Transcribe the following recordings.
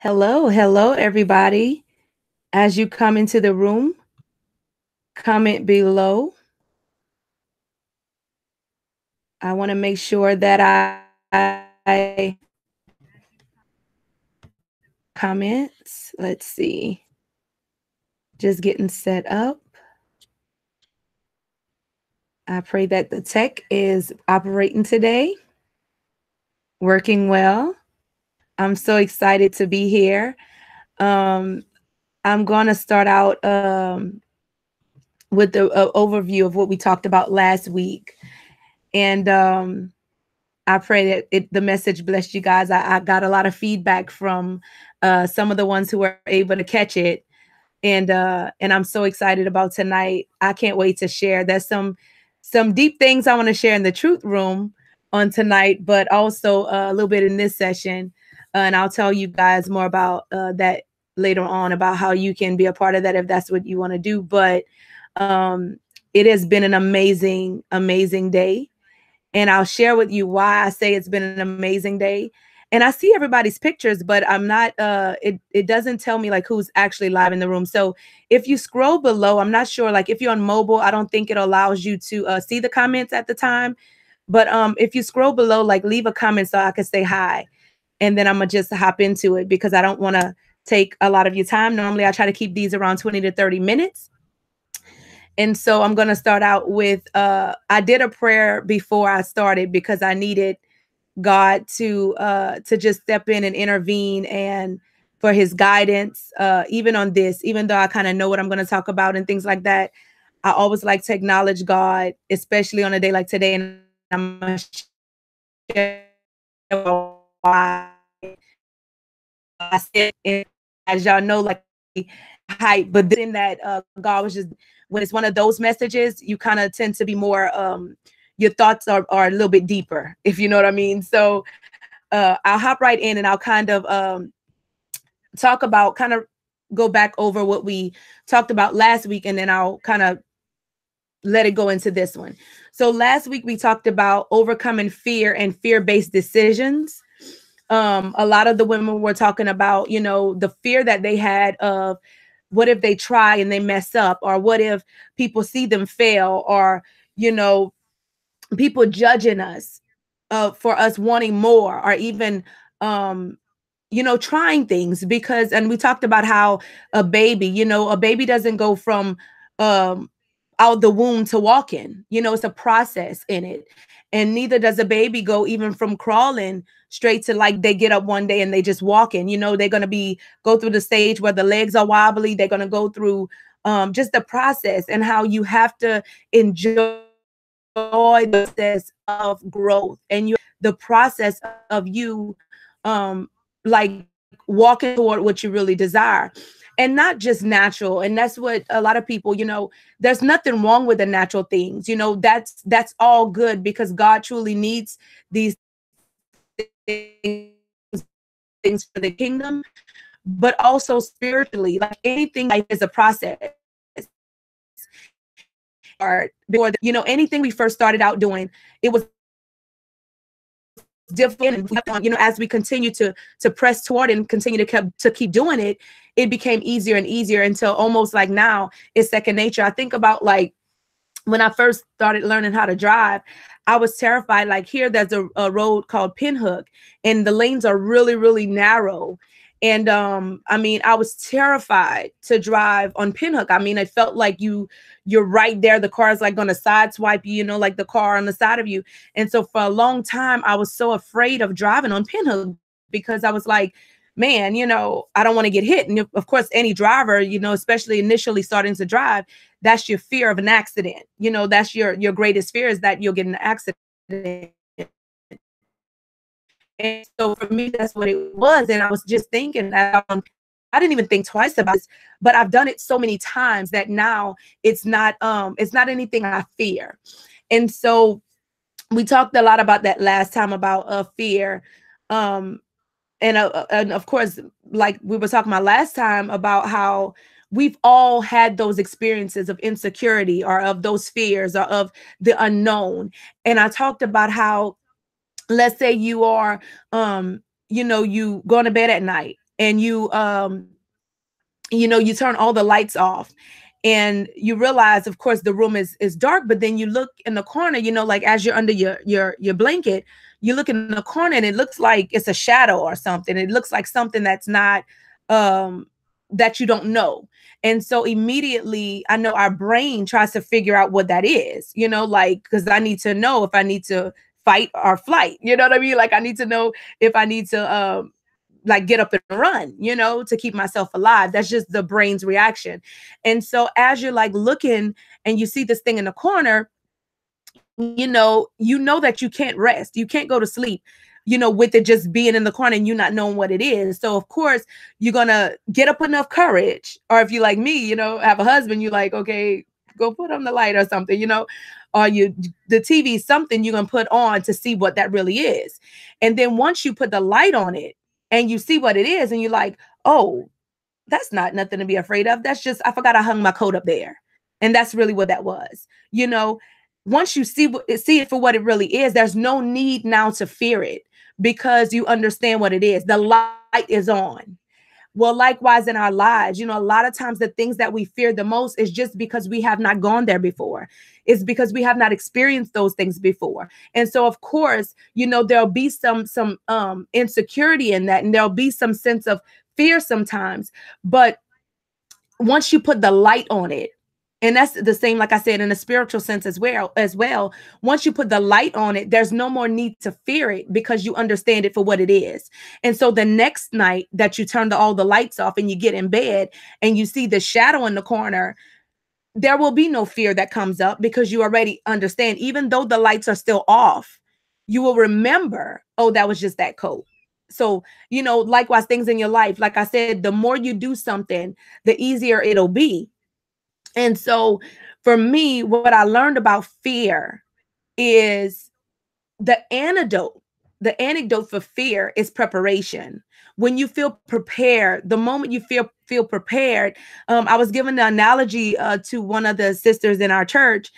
Hello, hello, everybody. As you come into the room, comment below. I want to make sure that I comments. Let's see. Just getting set up. I pray that the tech is operating today, working well. I'm so excited to be here. I'm going to start out with the overview of what we talked about last week. And I pray that the message blessed you guys. I got a lot of feedback from some of the ones who were able to catch it. And I'm so excited about tonight. I can't wait to share. There's some deep things I want to share in the truth room on tonight, but also a little bit in this session. And I'll tell you guys more about that later on, about how you can be a part of that if that's what you want to do. But it has been an amazing, amazing day. And I'll share with you why I say it's been an amazing day. And I see everybody's pictures, but I'm not, it doesn't tell me like who's actually live in the room. So if you scroll below, I'm not sure, like if you're on mobile, I don't think it allows you to see the comments at the time. But if you scroll below, like leave a comment so I can say hi. And then I'm gonna just hop into it because I don't want to take a lot of your time. Normally I try to keep these around 20 to 30 minutes. And so I'm going to start out with, I did a prayer before I started because I needed God to just step in and intervene and for his guidance, even on this, even though I kind of know what I'm going to talk about and things like that. I always like to acknowledge God, especially on a day like today. And I'm going to share why I said, as y'all know, like hype, but then that God was just, when it's one of those messages, you kind of tend to be more, your thoughts are a little bit deeper, if you know what I mean. So I'll hop right in and I'll kind of talk about, kind of go back over what we talked about last week, and then I'll kind of let it go into this one. So last week we talked about overcoming fear and fear-based decisions. A lot of the women were talking about, you know, the fear that they had of what if they try and they mess up, or what if people see them fail, or, you know, people judging us for us wanting more, or even, you know, trying things. Because, and we talked about how a baby, you know, a baby doesn't go from out the womb to walking, you know, it's a process in it. And neither does a baby go even from crawling straight to like they get up one day and they just walking. You know, they're going to go through the stage where the legs are wobbly. They're going to go through just the process, and how you have to enjoy the process of growth, and the process of you like walking toward what you really desire, and not just natural. And that's what a lot of people, you know, there's nothing wrong with the natural things, you know, that's all good, because God truly needs these things for the kingdom. But also spiritually, like anything, life is a process. Or before, you know, anything we first started out doing, it was different. And you know, as we continue to press toward and continue to keep doing it, it became easier and easier until almost like now it's second nature. I think about like when I first started learning how to drive, I was terrified. Like here, there's a road called Pinhook, and the lanes are really, really narrow. And I mean, I was terrified to drive on Pinhook. I mean, it felt like you're right there. The car is like going to sideswipe you, you know, like the car on the side of you. And so for a long time, I was so afraid of driving on Pinhook, because I was like, man, you know, I don't want to get hit. And of course, any driver, you know, especially initially starting to drive, that's your fear of an accident. You know, that's your greatest fear, is that you'll get in an accident. And so for me, that's what it was. And I was just thinking, I didn't even think twice about this, but I've done it so many times that now it's not anything I fear. And so we talked a lot about that last time, about fear. And of course, like we were talking about last time, about how we've all had those experiences of insecurity, or of those fears, or of the unknown. And I talked about how, let's say you are, you know, you going to bed at night and you know, you turn all the lights off, and you realize, of course, the room is dark, but then you look in the corner, you know, like as you're under your blanket, you look in the corner and it looks like it's a shadow or something. It looks like something that's not um that you don't know. And so immediately I know our brain tries to figure out what that is, you know, like, because I need to know if I need to fight or flight, you know what I mean? Like I need to know if I need to like get up and run, you know, to keep myself alive. That's just the brain's reaction. And so as you're like looking and you see this thing in the corner, you know that you can't rest. You can't go to sleep, you know, with it just being in the corner and you not knowing what it is. So of course you're gonna get up enough courage. Or if you like me, you know, have a husband, you like, okay, go put on the light or something, you know, or the TV, something you're gonna put on to see what that really is. And then once you put the light on it and you see what it is, and you're like, oh, that's not nothing to be afraid of. That's just, I forgot I hung my coat up there. And that's really what that was. You know, once you see it for what it really is, there's no need now to fear it because you understand what it is. The light is on. Well, likewise in our lives, you know, a lot of times the things that we fear the most is just because we have not gone there before. It's because we have not experienced those things before. And so, of course, you know, there'll be some insecurity in that, and there'll be some sense of fear sometimes. But once you put the light on it, and that's the same, like I said, in a spiritual sense as well. Once you put the light on it, there's no more need to fear it because you understand it for what it is. And so the next night that you turn all the lights off and you get in bed and you see the shadow in the corner, there will be no fear that comes up because you already understand. Even though the lights are still off, you will remember, oh, that was just that coat. So, you know, likewise, things in your life, like I said, the more you do something, the easier it'll be. And so for me, what I learned about fear is the antidote. The antidote for fear is preparation. When you feel prepared, the moment you feel prepared, I was giving the analogy to one of the sisters in our church,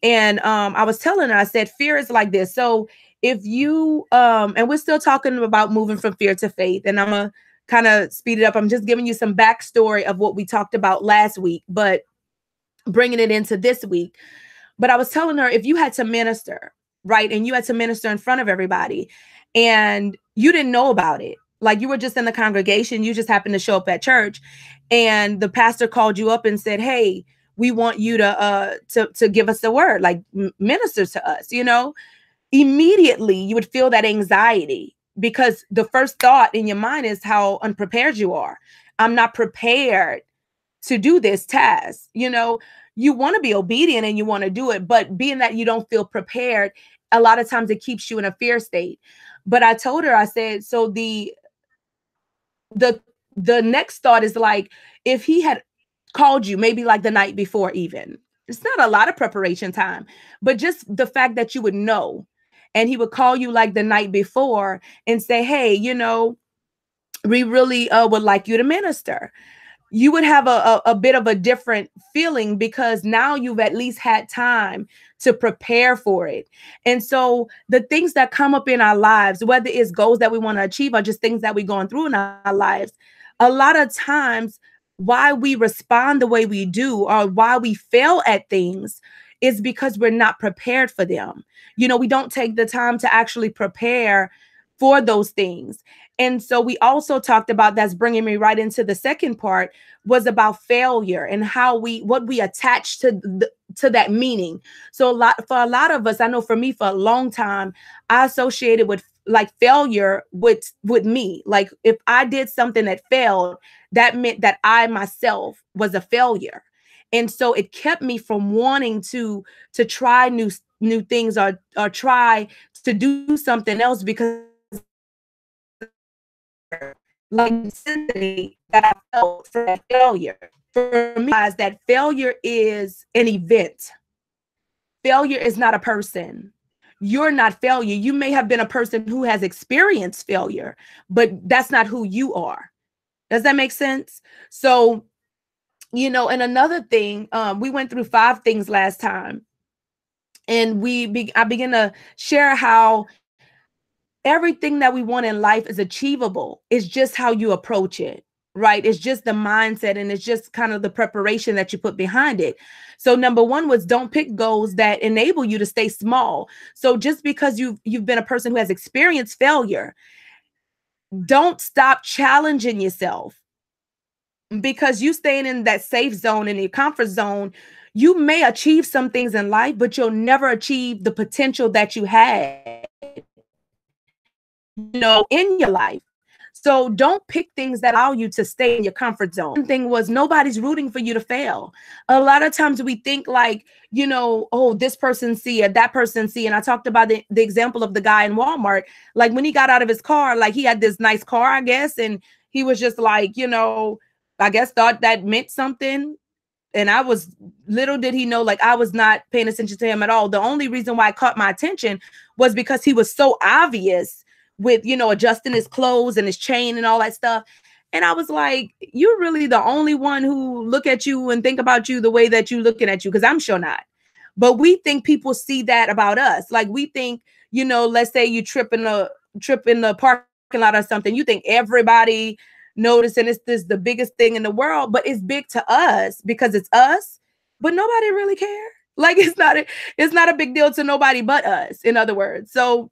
and I was telling her, I said, fear is like this. So if you and we're still talking about moving from fear to faith, and I'm gonna kind of speed it up. I'm just giving you some backstory of what we talked about last week, but bringing it into this week. But I was telling her, if you had to minister, right, and you had to minister in front of everybody and you didn't know about it, like you were just in the congregation, you just happened to show up at church, and the pastor called you up and said, hey, we want you to give us the word, like minister to us, you know, immediately you would feel that anxiety because the first thought in your mind is how unprepared you are. I'm not prepared to do this task. You know, you want to be obedient and you want to do it, but being that you don't feel prepared, a lot of times it keeps you in a fear state. But I told her, I said, so the next thought is like, if he had called you maybe like the night before, even, it's not a lot of preparation time, but just the fact that you would know, and he would call you like the night before and say, hey, you know, we really would like you to minister. You would have a bit of a different feeling because now you've at least had time to prepare for it. And so the things that come up in our lives, whether it's goals that we want to achieve or just things that we're going through in our lives, a lot of times why we respond the way we do or why we fail at things is because we're not prepared for them. You know, we don't take the time to actually prepare for those things. And so we also talked about, that's bringing me right into the second part, was about failure and how what we attach to that meaning. So for a lot of us, I know for me, for a long time, I associated with like failure with me. Like if I did something that failed, that meant that I myself was a failure. And so it kept me from wanting to try new things or try to do something else, because like necessity that I felt for that failure. For me, that failure is an event. Failure is not a person. You're not failure. You may have been a person who has experienced failure, but that's not who you are. Does that make sense? So, you know, and another thing, we went through 5 things last time, and I began to share how everything that we want in life is achievable. It's just how you approach it, right? It's just the mindset, and it's just kind of the preparation that you put behind it. So number one was, don't pick goals that enable you to stay small. So just because you've been a person who has experienced failure, don't stop challenging yourself, because you staying in that safe zone, in your comfort zone, you may achieve some things in life, but you'll never achieve the potential that you had, in your life. So don't pick things that allow you to stay in your comfort zone. One thing was, nobody's rooting for you to fail. A lot of times we think like, oh, this person see it, that person see. And I talked about the example of the guy in Walmart. Like when he got out of his car, like he had this nice car, I guess. And he was just like, I guess thought that meant something. And little did he know, like I was not paying attention to him at all. The only reason why it caught my attention was because he was so obvious with, adjusting his clothes and his chain and all that stuff. And I was like, you're really the only one who look at you and think about you the way that you looking at you, because I'm sure not. But we think people see that about us. Like we think, let's say you trip in the parking lot or something. You think everybody noticing this the biggest thing in the world, but it's big to us because it's us, but nobody really care. Like it's not a big deal to nobody but us, in other words. So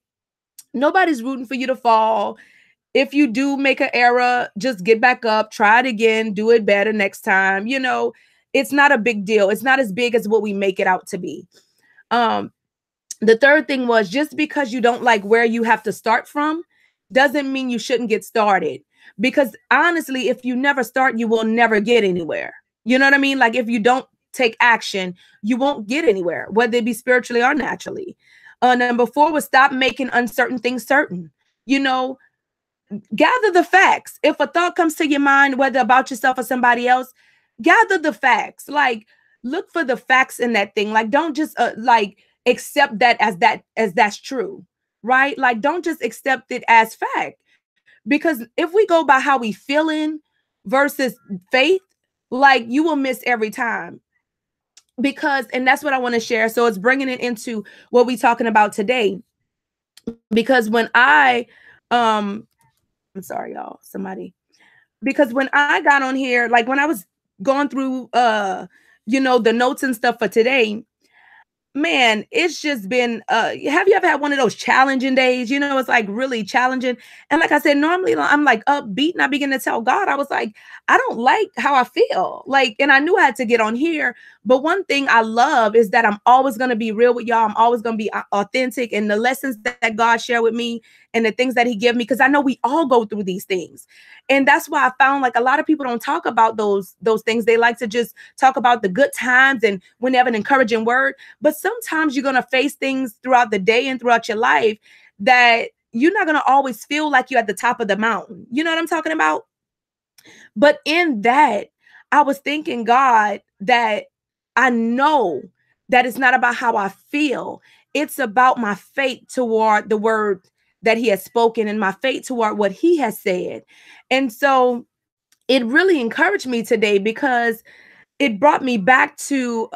nobody's rooting for you to fall. If you do make an error, just get back up, try it again, do it better next time. It's not a big deal. It's not as big as what we make it out to be. The third thing was, just because you don't like where you have to start from doesn't mean you shouldn't get started. Because honestly, if you never start, you will never get anywhere. You know what I mean? Like if you don't take action, you won't get anywhere, whether it be spiritually or naturally. Number 4 was, stop making uncertain things certain. Gather the facts. If a thought comes to your mind, whether about yourself or somebody else, gather the facts. Like look for the facts in that thing. Like don't just like accept that as that's true, right? Like don't just accept it as fact. Because if we go by how we feeling versus faith, like you will miss every time. And that's what I want to share. So it's bringing it into what we're talking about today. Because when I'm sorry, y'all, because when I got on here, like when I was going through, the notes and stuff for today, man, it's just been, have you ever had one of those challenging days? It's like really challenging. And like I said, normally I'm like upbeat, and I begin to tell God, I was like, I don't like how I feel. Like, and I knew I had to get on here. But one thing I love is that I'm always going to be real with y'all. I'm always going to be authentic. And the lessons that God shared with me and the things that he gave me, because I know we all go through these things. And that's why I found like a lot of people don't talk about those things. They like to just talk about the good times and when they have an encouraging word. But sometimes you're going to face things throughout the day and throughout your life that you're not going to always feel like you're at the top of the mountain. You know what I'm talking about? But in that, I was thanking God that I know that it's not about how I feel. It's about my faith toward the word that he has spoken and my faith toward what he has said. And so it really encouraged me today, because it brought me back to,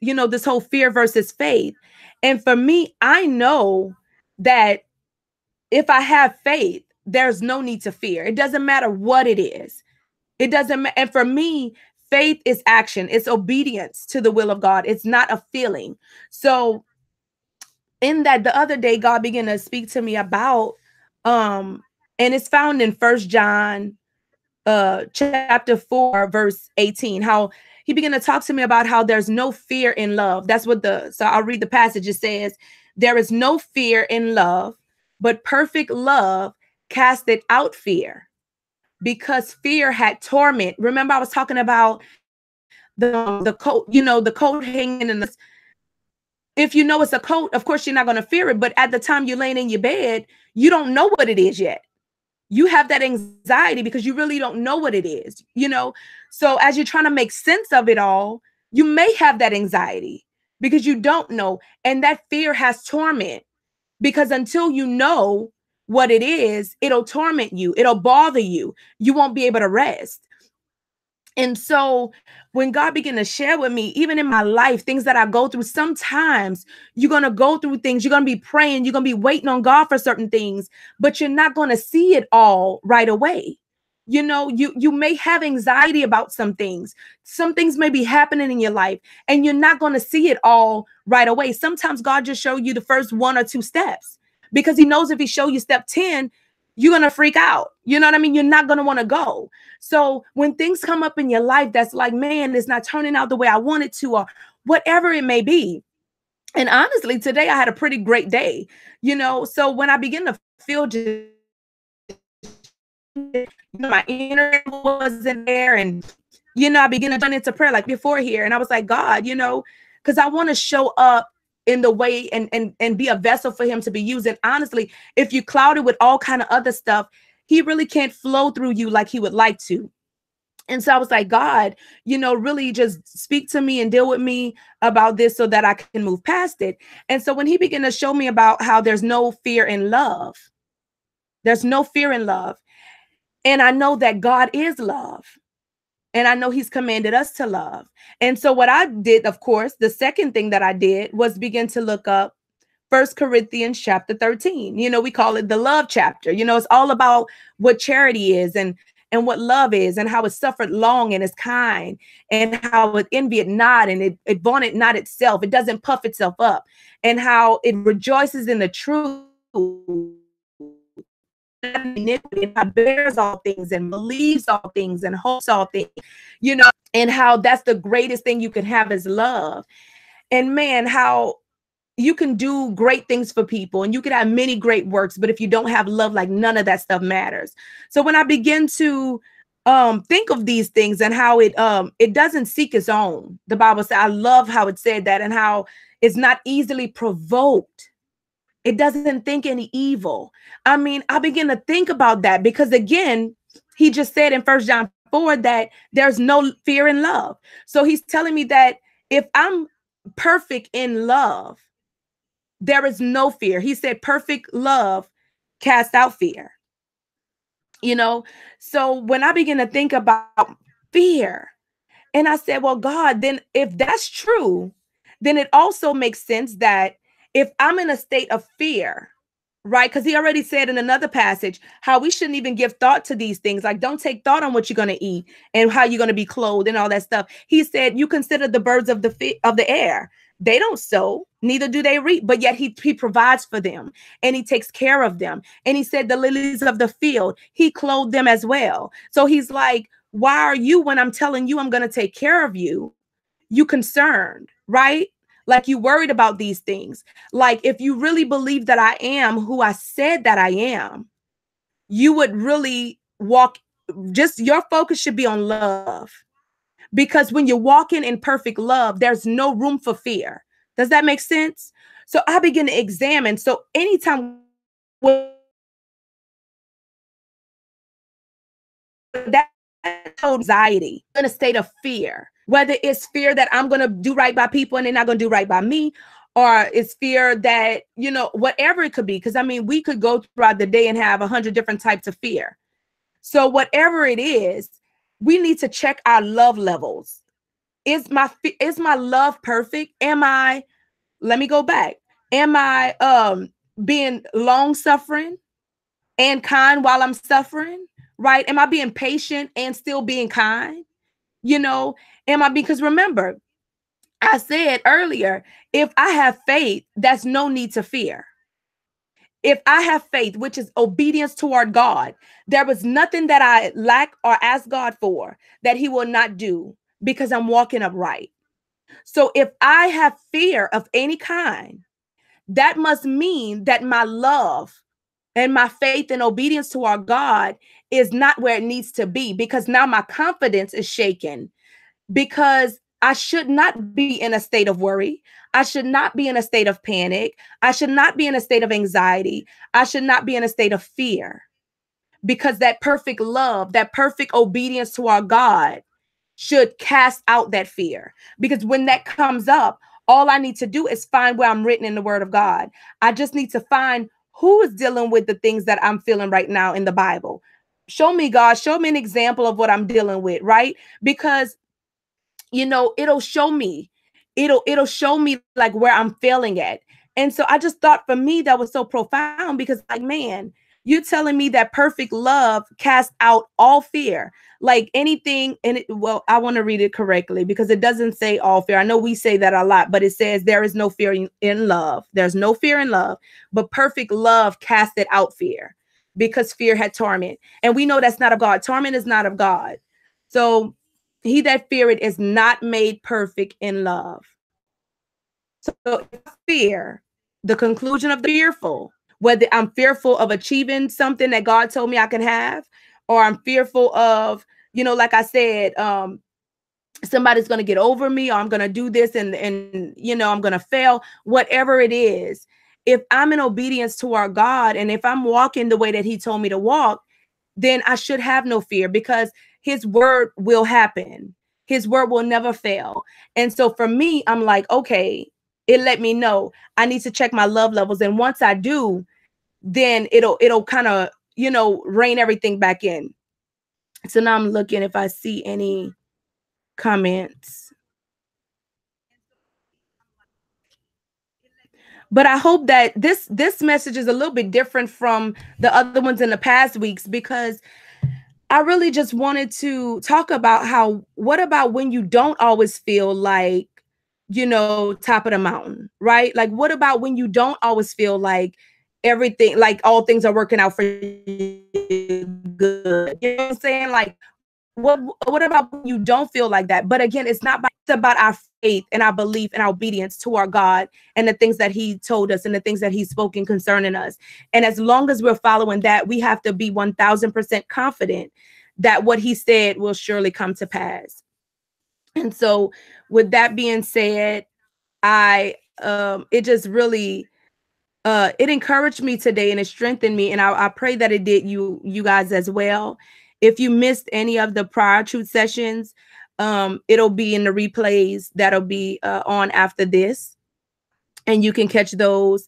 this whole fear versus faith. And for me, I know that if I have faith, there's no need to fear. It doesn't matter what it is. It doesn't matter. And for me, faith is action. It's obedience to the will of God. It's not a feeling. So in that, the other day, God began to speak to me about, and it's found in 1 John chapter 4, verse 18, how he began to talk to me about how there's no fear in love. That's what so I'll read the passage. It says, there is no fear in love, but perfect love casteth out fear, because fear had torment. Remember, I was talking about the coat, the coat hanging in the, if you know it's a coat, of course you're not going to fear it. But at the time you're laying in your bed, you don't know what it is yet. You have that anxiety because you really don't know what it is, So as you're trying to make sense of it all, you may have that anxiety because you don't know. And that fear has torment, because until you know what it is, it'll torment you. It'll bother you. You won't be able to rest. And so when God began to share with me, even in my life, things that I go through, sometimes you're going to go through things. You're going to be praying. You're going to be waiting on God for certain things, but you're not going to see it all right away. You know, you may have anxiety about some things. Some things may be happening in your life, and you're not going to see it all right away. Sometimes God just show you the first 1 or 2 steps, because he knows if he show you step 10, you're going to freak out. You know what I mean? You're not going to want to go. So when things come up in your life that's like, man, it's not turning out the way I want it to, or whatever it may be. And honestly, today I had a pretty great day, you know. So when I begin to feel just, my inner wasn't there, and I begin to turn into prayer like before here. And I was like, God, because I want to show up in the way and be a vessel for him to be used. And honestly, if you cloud it with all kind of other stuff, he really can't flow through you like he would like to. And so I was like, God, really just speak to me and deal with me about this so that I can move past it. And so when he began to show me about how there's no fear in love, there's no fear in love. And I know that God is love. And I know he's commanded us to love. And so what I did, of course, the second thing that I did was begin to look up 1 Corinthians chapter 13. We call it the love chapter. It's all about what charity is and what love is, and how it suffered long and is kind, and how it envied not, and it vaunteth not itself. It doesn't puff itself up, and how it rejoices in the truth, iniquity, and bears all things, and believes all things, and hopes all things, and how that's the greatest thing you can have is love. And man, how you can do great things for people, and you can have many great works, but if you don't have love, like, none of that stuff matters. So when I begin to think of these things, and how it doesn't seek its own, the Bible said, I love how it said that, and how it's not easily provoked. It doesn't think any evil. I mean, I begin to think about that, because again, he just said in 1 John 4 that there's no fear in love. So he's telling me that if I'm perfect in love, there is no fear. He said perfect love cast out fear. So when I begin to think about fear, and I said, well, God, then if that's true, then it also makes sense that if I'm in a state of fear, right? Because he already said in another passage how we shouldn't even give thought to these things. Like, don't take thought on what you're going to eat and how you're going to be clothed and all that stuff. He said, you consider the birds of the air. They don't sow, neither do they reap, but yet he provides for them, and he takes care of them. And he said the lilies of the field, he clothed them as well. So he's like, why are you, when I'm telling you I'm going to take care of you, you concerned, right? Like, you worried about these things. Like, if you really believe that I am who I said that I am, you would really walk, just your focus should be on love. Because when you're walking in perfect love, there's no room for fear. Does that make sense? So I begin to examine. So anytime that anxiety, in a state of fear, whether it's fear that I'm going to do right by people and they're not going to do right by me, or it's fear that, whatever it could be. Because I mean, we could go throughout the day and have 100 different types of fear. So whatever it is, we need to check our love levels. Is my love perfect? Let me go back. Am I being long suffering and kind while I'm suffering? Right? Am I being patient and still being kind? Because remember, I said earlier, if I have faith, that's no need to fear. If I have faith, which is obedience toward God, there was nothing that I lack or ask God for that he will not do, because I'm walking upright. So if I have fear of any kind, that must mean that my love and my faith and obedience to our God is not where it needs to be, because now my confidence is shaken, because I should not be in a state of worry. I should not be in a state of panic. I should not be in a state of anxiety. I should not be in a state of fear, because that perfect love, that perfect obedience to our God should cast out that fear. Because when that comes up, all I need to do is find where I'm written in the word of God. I just need to find who is dealing with the things that I'm feeling right now in the Bible. Show me, God, show me an example of what I'm dealing with, right? Because it'll show me. It'll show me like where I'm failing at. And so I just thought for me that was so profound because like, man, you telling me that perfect love casts out all fear. Like anything, and well, I want to read it correctly because it doesn't say all fear. I know we say that a lot, but it says there is no fear in love. There's no fear in love, but perfect love casted out fear because fear had torment. And we know that's not of God. Torment is not of God. So he that feareth is not made perfect in love. So if I fear, the conclusion of the fearful, whether I'm fearful of achieving something that God told me I can have, or I'm fearful of, like I said, somebody's going to get over me, or I'm going to do this and I'm going to fail, whatever it is. If I'm in obedience to our God, and if I'm walking the way that he told me to walk, then I should have no fear because his word will happen. His word will never fail. And so for me, I'm like, okay, it let me know I need to check my love levels. And once I do, then it'll kind of, rein everything back in. So now I'm looking if I see any comments. But I hope that this message is a little bit different from the other ones in the past weeks, because I really just wanted to talk about what about when you don't always feel like, top of the mountain, right? Like, what about when you don't always feel like everything, like all things are working out for you good? You know what I'm saying? Like, what about when you don't feel like that? But again, it's about our faith and our belief and our obedience to our God and the things that he told us and the things that he's spoken concerning us. And as long as we're following that, we have to be 1000% confident that what he said will surely come to pass. And so with that being said, it just really it encouraged me today and it strengthened me, and I pray that it did you guys as well. If you missed any of the prior truth sessions, it'll be in the replays that'll be on after this, and you can catch those.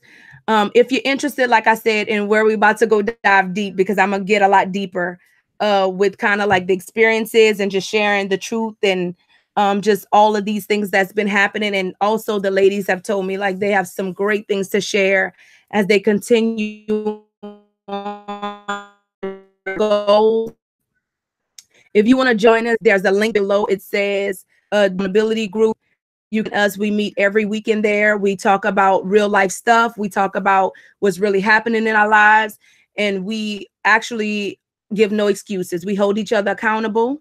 If you're interested, like I said, in where we're about to go dive deep, because I'm gonna get a lot deeper with kind of like the experiences and just sharing the truth and just all of these things that's been happening. And also the ladies have told me like they have some great things to share as they continue on goals. If you want to join us, there's a link below. It says accountability group. We meet every weekend there. We talk about real life stuff. We talk about what's really happening in our lives. And we actually give no excuses. We hold each other accountable.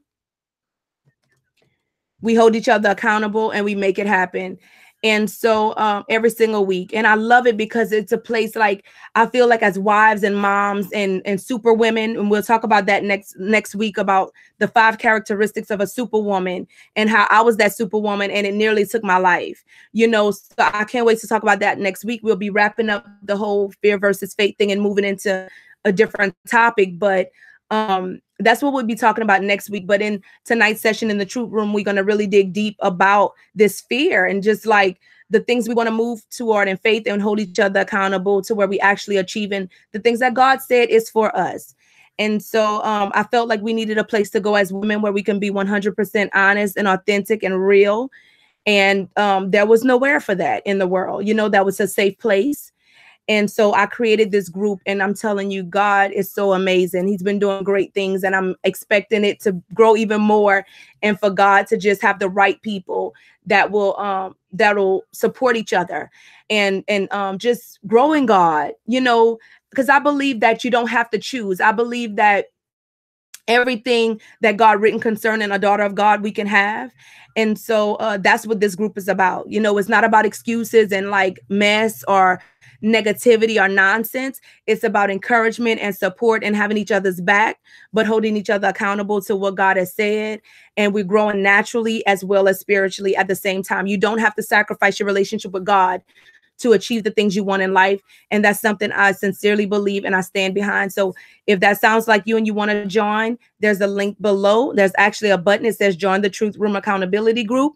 And we make it happen. And so every single week. And I love it because it's a place like I feel like as wives and moms and super women, and we'll talk about that next week about the 5 characteristics of a superwoman and how I was that superwoman and it nearly took my life. So I can't wait to talk about that next week. We'll be wrapping up the whole fear versus faith thing and moving into a different topic. But that's what we'll be talking about next week. But in tonight's session in the Truth Room, we're going to really dig deep about this fear and just like the things we want to move toward in faith and hold each other accountable to where we actually achieving the things that God said is for us. And so I felt like we needed a place to go as women where we can be 100% honest and authentic and real. And there was nowhere for that in the world. That was a safe place. And so I created this group, and I'm telling you, God is so amazing. He's been doing great things, and I'm expecting it to grow even more, and for God to just have the right people that will that'll support each other and just grow in God, because I believe that you don't have to choose. I believe that everything that God written concerning a daughter of God we can have. And so that's what this group is about. It's not about excuses and like mess or negativity or nonsense. It's about encouragement and support and having each other's back, but holding each other accountable to what God has said. And we're growing naturally as well as spiritually at the same time. You don't have to sacrifice your relationship with God to achieve the things you want in life. And that's something I sincerely believe and I stand behind. So if that sounds like you and you want to join, there's a link below. There's actually a button that says join the Truth Room Accountability Group.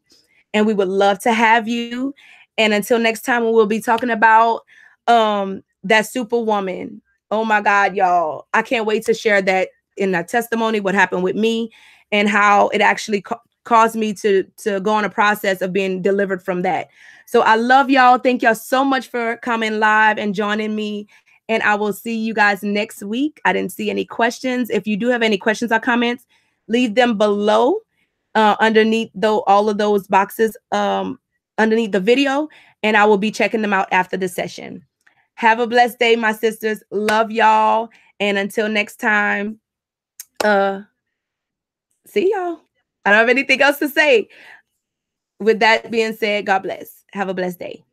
And we would love to have you. And until next time, we'll be talking about that superwoman. Oh my God, y'all. I can't wait to share that in that testimony, what happened with me, and how it actually caused me to go on a process of being delivered from that. So I love y'all. Thank y'all so much for coming live and joining me. And I will see you guys next week. I didn't see any questions. If you do have any questions or comments, leave them below underneath all of those boxes underneath the video, and I will be checking them out after the session. Have a blessed day, my sisters. Love y'all. And until next time, see y'all. I don't have anything else to say. With that being said, God bless. Have a blessed day.